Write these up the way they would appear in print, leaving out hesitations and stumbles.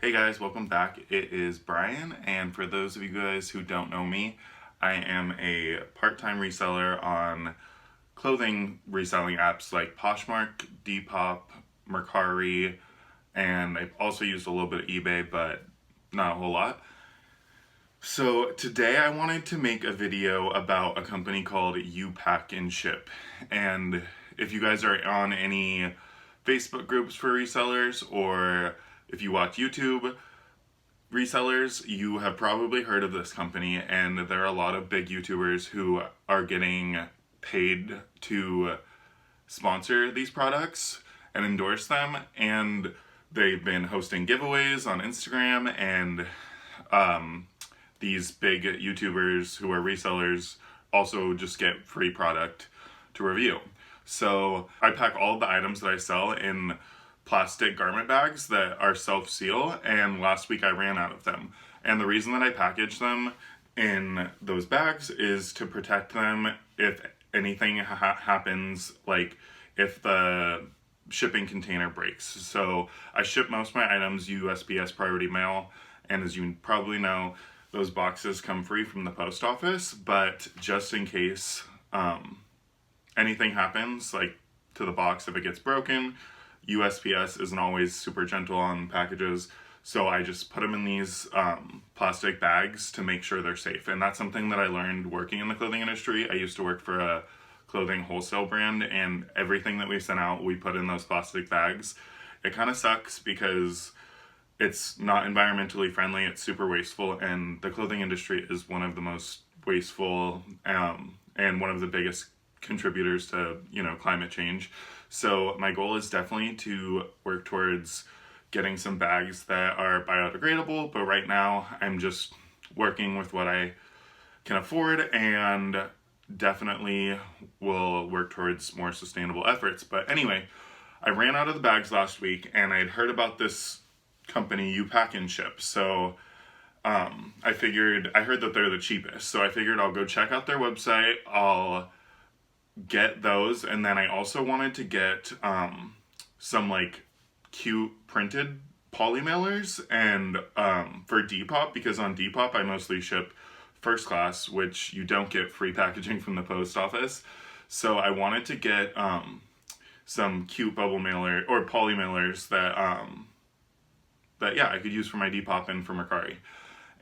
Hey guys, welcome back. It is Brian, and for those of you guys who don't know me, I am a part-time reseller on clothing reselling apps like Poshmark, Depop, Mercari, and I've also used a little bit of eBay, but not a whole lot. So today I wanted to make a video about a company called U-Pack and Ship. And if you guys are on any Facebook groups for resellers, or if you watch YouTube resellers, you have probably heard of this company, and there are a lot of big YouTubers who are getting paid to sponsor these products and endorse them, and they've been hosting giveaways on Instagram, and these big YouTubers who are resellers also just get free product to review. So I pack all of the items that I sell in plastic garment bags that are self-seal, and last week I ran out of them. And the reason that I package them in those bags is to protect them if anything happens, like if the shipping container breaks. So I ship most of my items USPS Priority Mail, and as you probably know, those boxes come free from the post office, but just in case anything happens, like to the box, if it gets broken, USPS isn't always super gentle on packages, so I just put them in these plastic bags to make sure they're safe. And that's something that I learned working in the clothing industry. I used to work for a clothing wholesale brand, and everything that we sent out, we put in those plastic bags. It kind of sucks because it's not environmentally friendly, it's super wasteful, and the clothing industry is one of the most wasteful and one of the biggest contributors to, climate change. So my goal is definitely to work towards getting some bags that are biodegradable, but right now I'm just working with what I can afford, and definitely will work towards more sustainable efforts. But anyway, I ran out of the bags last week, and I'd heard about this company, U-Pack and Ship. So I heard that they're the cheapest, so I figured I'll go check out their website, I'll get those, and then I also wanted to get some like cute printed poly mailers, and for Depop, because on Depop I mostly ship first class, which you don't get free packaging from the post office. So I wanted to get some cute bubble mailer or poly mailers that I could use for my Depop and for Mercari,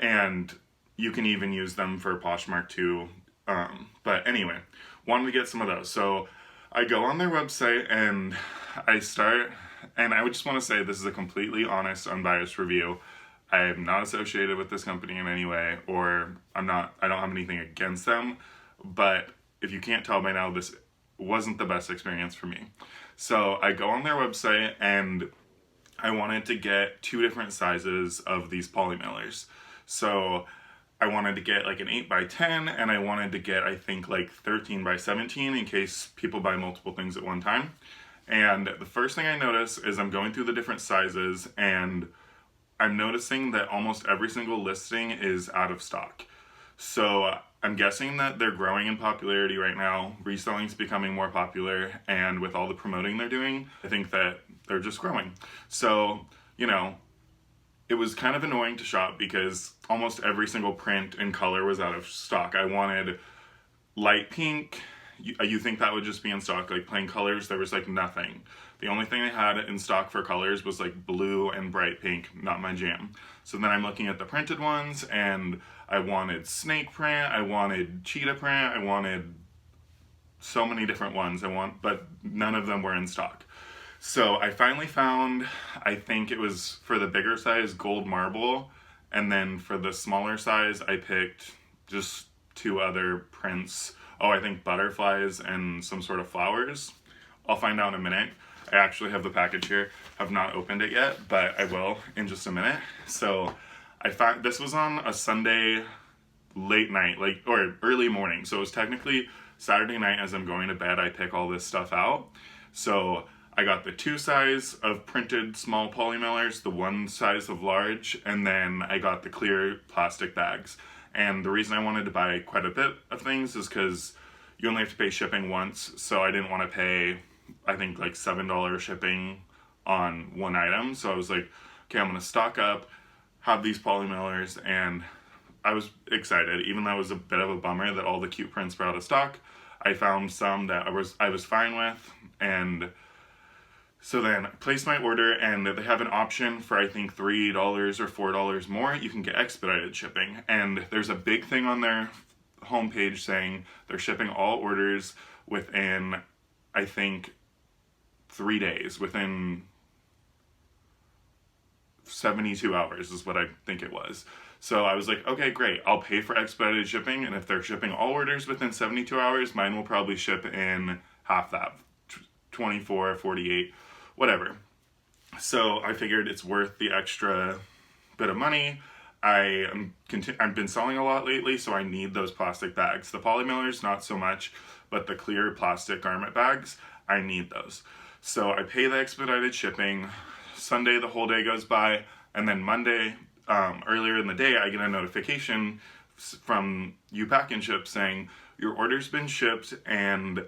and you can even use them for Poshmark too. But anyway, wanted to get some of those. So I go on their website and I would just want to say this is a completely honest, unbiased review. I am not associated with this company in any way, or I don't have anything against them, but if you can't tell by now, this wasn't the best experience for me. So I go on their website, and I wanted to get 2 different sizes of these poly mailers. So I wanted to get like an 8x10, and I wanted to get, I think, like 13x17 in case people buy multiple things at one time. And the first thing I notice is I'm going through the different sizes, and I'm noticing that almost every single listing is out of stock. So I'm guessing that they're growing in popularity right now. Reselling's becoming more popular, and with all the promoting they're doing, I think that they're just growing. So, it was kind of annoying to shop because almost every single print and color was out of stock. I wanted light pink. You think that would just be in stock, like plain colors? There was like nothing. The only thing they had in stock for colors was like blue and bright pink, not my jam. So then I'm looking at the printed ones, and I wanted snake print, I wanted cheetah print, I wanted so many different ones but none of them were in stock. So I finally found, I think it was for the bigger size, gold marble, and then for the smaller size, I picked just 2 other prints. Oh, I think butterflies and some sort of flowers. I'll find out in a minute. I actually have the package here. Have not opened it yet, but I will in just a minute. So I found this was on a Sunday late night, or early morning. So it was technically Saturday night as I'm going to bed. I pick all this stuff out. So I got the 2 size of printed small poly mailers, the 1 size of large, and then I got the clear plastic bags. And the reason I wanted to buy quite a bit of things is because you only have to pay shipping once, so I didn't want to pay, I think, like $7 shipping on one item. So I was like, okay, I'm gonna stock up, have these poly mailers, and I was excited, even though it was a bit of a bummer that all the cute prints were out of stock. I found some that I was fine with, and so then I placed my order, and they have an option for I think $3 or $4 more. You can get expedited shipping, and there's a big thing on their homepage saying they're shipping all orders within, I think, 3 days, within 72 hours is what I think it was. So I was like, okay, great. I'll pay for expedited shipping, and if they're shipping all orders within 72 hours, mine will probably ship in half that, 24, 48, whatever. So I figured it's worth the extra bit of money. I've been selling a lot lately, so I need those plastic bags. The poly mailers, not so much, but the clear plastic garment bags, I need those. So I pay the expedited shipping. Sunday, the whole day goes by, and then Monday, earlier in the day, I get a notification from U-Pack-and-Ship saying, your order's been shipped and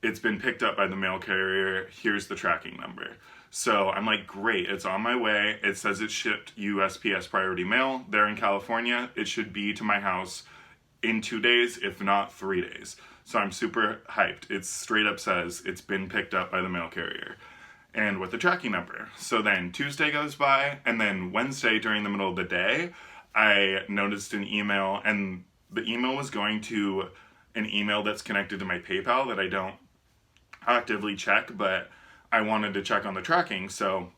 it's been picked up by the mail carrier. Here's the tracking number. So I'm like, great, it's on my way. It says it's shipped USPS Priority Mail. They're in California. It should be to my house in 2 days, if not 3 days. So I'm super hyped. It straight up says it's been picked up by the mail carrier and with the tracking number. So then Tuesday goes by, and then Wednesday during the middle of the day, I noticed an email, and the email was going to an email that's connected to my PayPal that I don't actively check, but I wanted to check on the tracking. So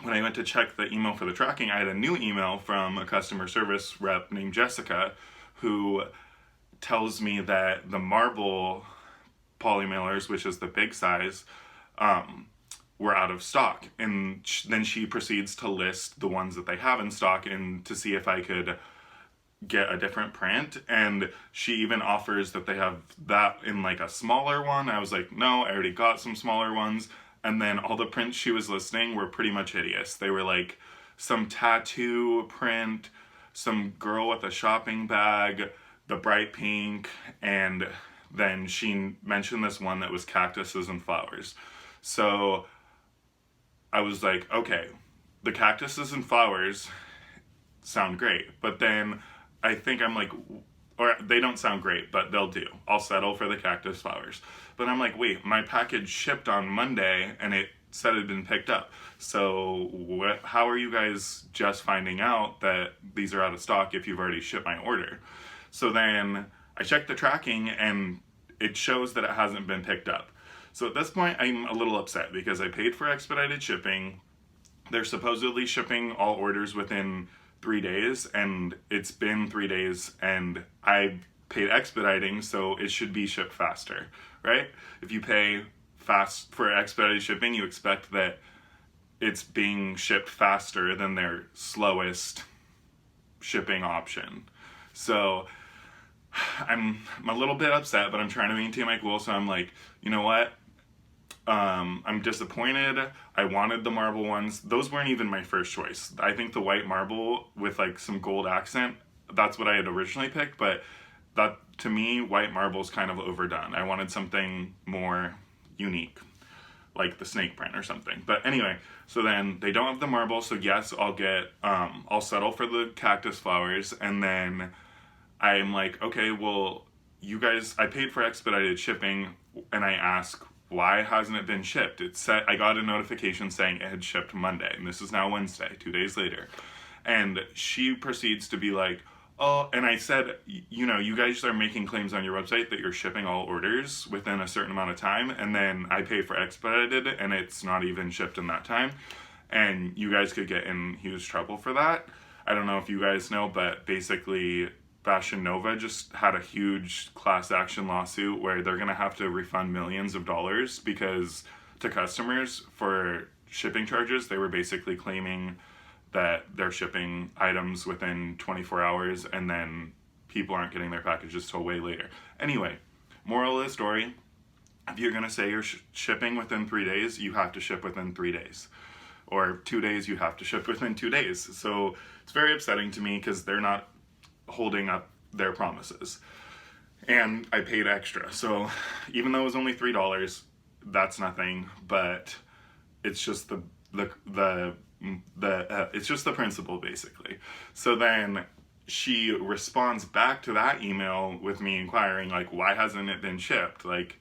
when I went to check the email for the tracking, I had a new email from a customer service rep named Jessica, who tells me that the marble poly mailers, which is the big size, were out of stock. And then she proceeds to list the ones that they have in stock and to see if I could get a different print. And she even offers that they have that in like a smaller one. I was like, no, I already got some smaller ones. And then all the prints she was listing were pretty much hideous. They were like some tattoo print, some girl with a shopping bag, the bright pink, and then she mentioned this one that was cactuses and flowers. So I was like, okay, the cactuses and flowers sound great, but then I think I'm like, or they don't sound great, but they'll do. I'll settle for the cactus flowers. But I'm like, wait, my package shipped on Monday and it said it had been picked up. So how are you guys just finding out that these are out of stock if you've already shipped my order? So then I checked the tracking and it shows that it hasn't been picked up. So at this point, I'm a little upset because I paid for expedited shipping. They're supposedly shipping all orders within 3 days, and it's been 3 days, and I paid expediting, so it should be shipped faster, right? If you pay fast for expedited shipping, you expect that it's being shipped faster than their slowest shipping option. So I'm a little bit upset, but I'm trying to maintain my cool, so I'm like, you know what? I'm disappointed. I wanted the marble ones. Those weren't even my first choice. I think the white marble with like some gold accent, that's what I had originally picked, but that, to me, white marble's kind of overdone. I wanted something more unique, like the snake print or something. But anyway, so then they don't have the marble, so yes, I'll settle for the cactus flowers, and then I'm like, okay, well, you guys, I paid for expedited shipping, and I ask, why hasn't it been shipped? It said, I got a notification saying it had shipped Monday, and this is now Wednesday, 2 days later. And she proceeds to be like, oh, and I said, you know, you guys are making claims on your website that you're shipping all orders within a certain amount of time, and then I pay for expedited, and it's not even shipped in that time, and you guys could get in huge trouble for that. I don't know if you guys know, but basically Fashion Nova just had a huge class action lawsuit where they're going to have to refund millions of dollars because to customers for shipping charges. They were basically claiming that they're shipping items within 24 hours and then people aren't getting their packages till way later. Anyway, moral of the story, if you're going to say you're shipping within 3 days, you have to ship within 3 days. Or 2 days, you have to ship within 2 days. So it's very upsetting to me because they're not holding up their promises. And I paid extra. So even though it was only $3, that's nothing. But it's just the it's just the principal basically. So then she responds back to that email with me inquiring like, why hasn't it been shipped? Like,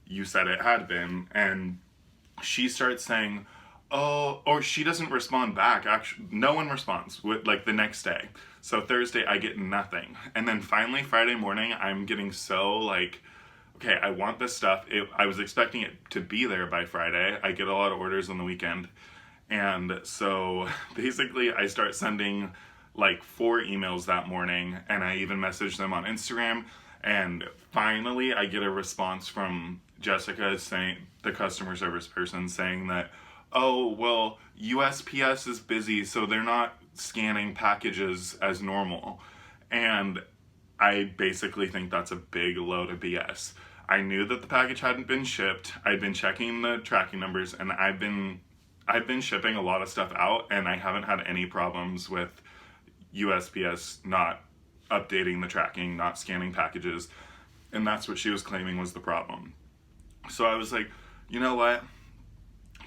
you said it had been. And she starts saying, oh, or she doesn't respond back. Actually, no one responds with like the next day. So Thursday I get nothing. And then finally Friday morning I'm getting so like, okay, I want this stuff. I was expecting it to be there by Friday. I get a lot of orders on the weekend. And so basically I start sending like 4 emails that morning, and I even messaged them on Instagram. And finally I get a response from Jessica, saying, the customer service person, saying that, oh, well, USPS is busy, so they're not scanning packages as normal. And I basically think that's a big load of BS. I knew that the package hadn't been shipped. I'd been checking the tracking numbers, and I've been shipping a lot of stuff out, and I haven't had any problems with USPS not updating the tracking, not scanning packages. And that's what she was claiming was the problem. So I was like, you know what?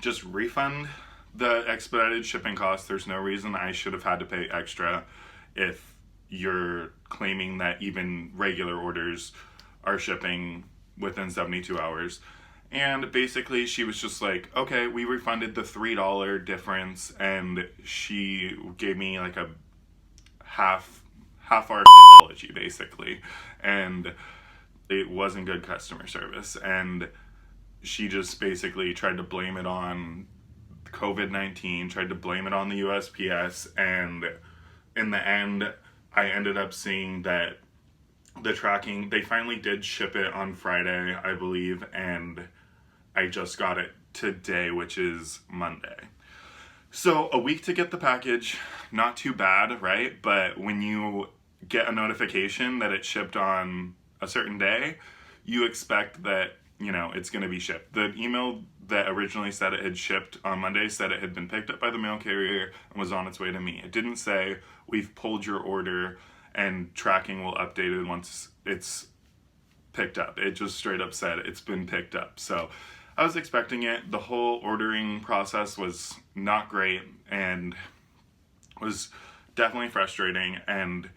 Just refund the expedited shipping costs. There's no reason I should have had to pay extra if you're claiming that even regular orders are shipping within 72 hours. And basically she was just like, okay, we refunded the $3 difference, and she gave me like a half our apology basically. And it wasn't good customer service, and she just basically tried to blame it on COVID-19, tried to blame it on the USPS, and in the end, I ended up seeing that the tracking, they finally did ship it on Friday, I believe, and I just got it today, which is Monday. So a week to get the package, not too bad, right? But when you get a notification that it shipped on a certain day, you expect that, you know, it's going to be shipped. The email that originally said it had shipped on Monday said it had been picked up by the mail carrier and was on its way to me. It didn't say, we've pulled your order and tracking will update it once it's picked up. It just straight up said it's been picked up. So I was expecting it. The whole ordering process was not great and was definitely frustrating. And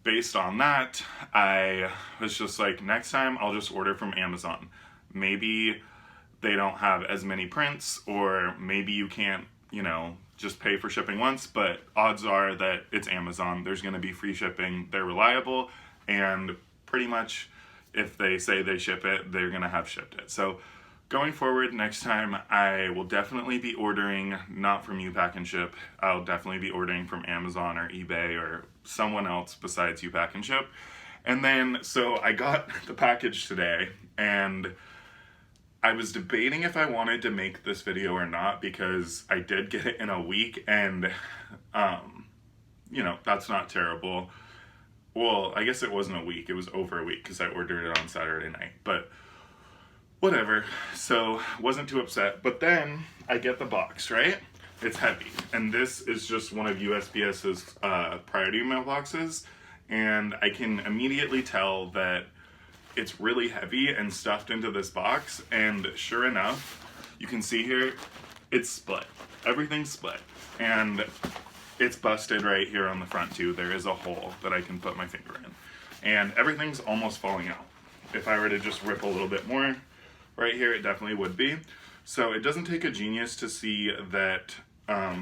based on that, I was just like, next time I'll just order from Amazon. Maybe they don't have as many prints, or maybe you can't, you know, just pay for shipping once, but odds are that it's Amazon. There's going to be free shipping. They're reliable, and pretty much if they say they ship it, they're going to have shipped it. So going forward, next time I will definitely be ordering not from U-Pack and Ship. I'll definitely be ordering from Amazon or eBay or someone else besides U-Pack and Ship. And then, so I got the package today, and I was debating if I wanted to make this video or not, because I did get it in a week, and, you know, that's not terrible. Well, I guess it wasn't a week, it was over a week, because I ordered it on Saturday night, but whatever. So, wasn't too upset. But then, I get the box, right? It's heavy, and this is just one of USPS's priority mailboxes, and I can immediately tell that it's really heavy and stuffed into this box, and sure enough, you can see here, it's split. Everything's split, and it's busted right here on the front too. There is a hole that I can put my finger in, and everything's almost falling out. If I were to just rip a little bit more right here, it definitely would be. So it doesn't take a genius to see that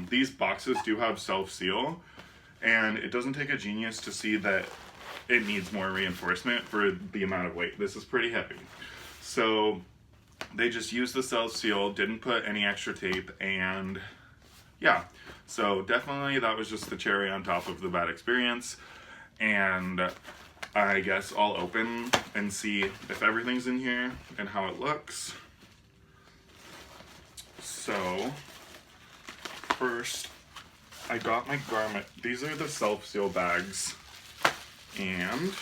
these boxes do have self-seal, and it doesn't take a genius to see that it needs more reinforcement for the amount of weight. This is pretty heavy. So they just used the self-seal, didn't put any extra tape, and yeah. So definitely that was just the cherry on top of the bad experience. And I guess I'll open and see if everything's in here and how it looks. So first, I got my garment. These are the self-seal bags, and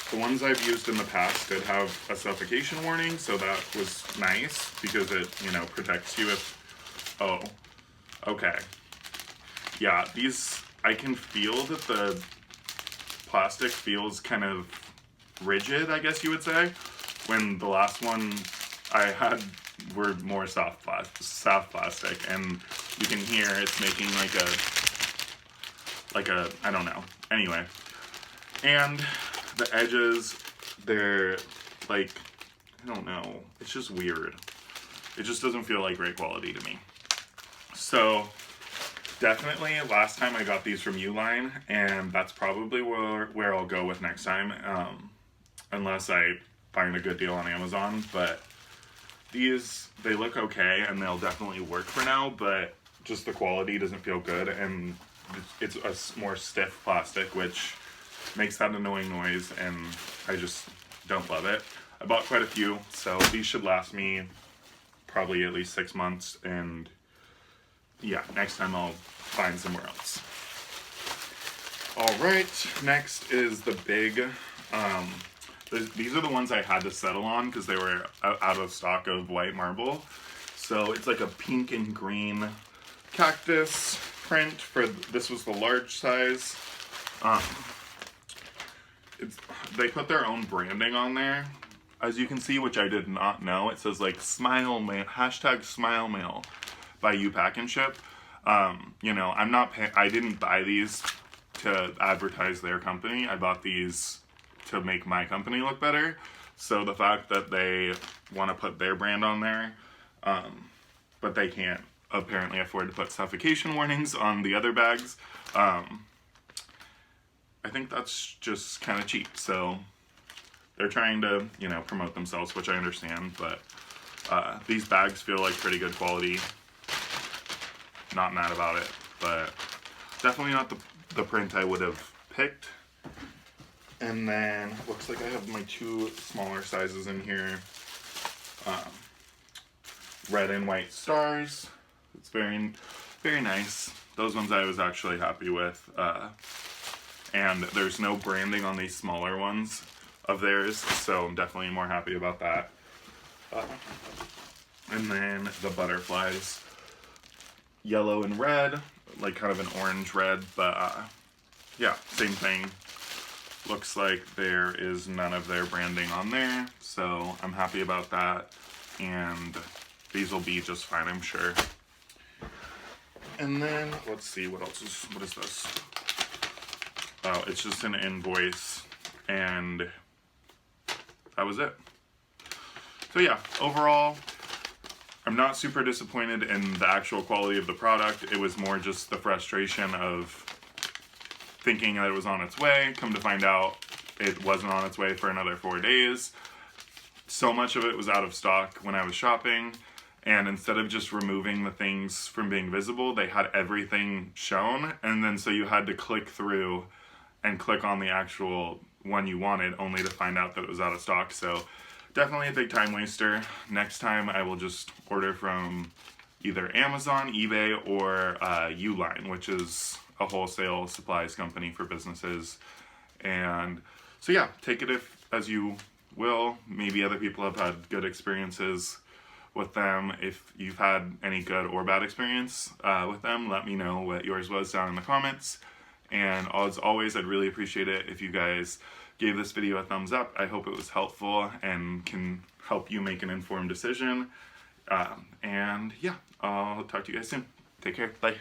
the ones I've used in the past did have a suffocation warning, so that was nice because it, you know, protects you if, oh, okay. Yeah, these, I can feel that the plastic feels kind of rigid, I guess you would say, when the last one I had were more soft plastic, and You can hear it's making like a, I don't know. Anyway. And the edges, they're like, I don't know. It's just weird. It just doesn't feel like great quality to me. So definitely last time I got these from Uline, and that's probably where I'll go with next time, unless I find a good deal on Amazon. But these, they look okay and they'll definitely work for now, but just the quality doesn't feel good, and it's a more stiff plastic, which makes that annoying noise, and I just don't love it. I bought quite a few, so these should last me probably at least 6 months, and yeah, next time I'll find somewhere else. Alright, next is the big, these are the ones I had to settle on because they were out of stock of white marble. So it's like a pink and green cactus print. This was the large size. They put their own branding on there, as you can see, which I did not know. It says like Smile Mail, hashtag Smile Mail by You Pack and Ship. You know, I didn't buy these to advertise their company. I bought these to make my company look better. So the fact that they want to put their brand on there, but they can't apparently afford to put suffocation warnings on the other bags, I think that's just kind of cheap. So they're trying to, you know, promote themselves, which I understand, but these bags feel like pretty good quality. Not mad about it, but definitely not the print I would have picked. And then looks like I have my two smaller sizes in here. Red and white stars. It's very, very nice. Those ones I was actually happy with. And there's no branding on these smaller ones of theirs, so I'm definitely more happy about that. And then the butterflies. Yellow and red, like kind of an orange red, but yeah, same thing. Looks like there is none of their branding on there, so I'm happy about that, and these will be just fine, I'm sure. And then, let's see, what is this? Oh, it's just an invoice, and that was it. So yeah, overall, I'm not super disappointed in the actual quality of the product. It was more just the frustration of thinking that it was on its way. Come to find out, it wasn't on its way for another 4 days. So much of it was out of stock when I was shopping, and instead of just removing the things from being visible, they had everything shown, and then so you had to click through and click on the actual one you wanted, only to find out that it was out of stock. So definitely a big time waster. Next time I will just order from either Amazon, eBay, or Uline, which is a wholesale supplies company for businesses. And so yeah, take it as you will. Maybe other people have had good experiences with them. If you've had any good or bad experience with them, let me know what yours was down in the comments. And as always, I'd really appreciate it if you guys gave this video a thumbs up. I hope it was helpful and can help you make an informed decision. And yeah, I'll talk to you guys soon. Take care. Bye.